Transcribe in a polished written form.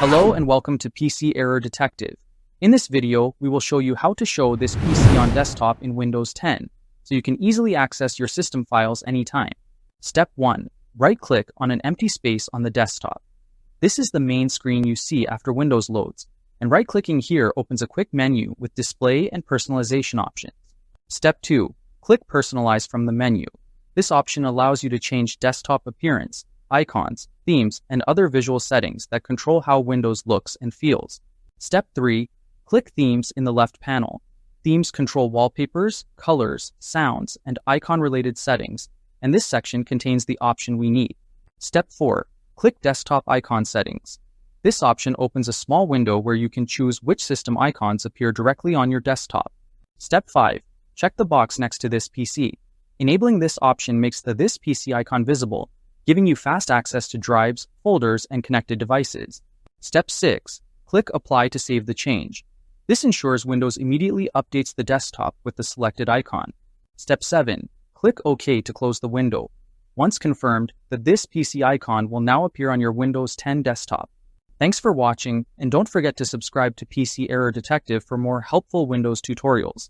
Hello and welcome to PC Error Detective. In this video, we will show you how to show this PC on desktop in Windows 10, so you can easily access your system files anytime. Step 1. Right-click on an empty space on the desktop. This is the main screen you see after Windows loads, and right-clicking here opens a quick menu with display and personalization options. Step 2. Click Personalize from the menu. This option allows you to change desktop appearance, icons, themes, and other visual settings that control how Windows looks and feels. Step 3. Click Themes in the left panel. Themes control wallpapers, colors, sounds, and icon-related settings, and this section contains the option we need. Step 4. Click Desktop Icon Settings. This option opens a small window where you can choose which system icons appear directly on your desktop. Step 5. Check the box next to this PC. Enabling this option makes the This PC icon visible, giving you fast access to drives, folders, and connected devices. Step 6. Click Apply to save the change. This ensures Windows immediately updates the desktop with the selected icon. Step 7. Click OK to close the window. Once confirmed, the This PC icon will now appear on your Windows 10 desktop. Thanks for watching, and don't forget to subscribe to PC Error Detective for more helpful Windows tutorials.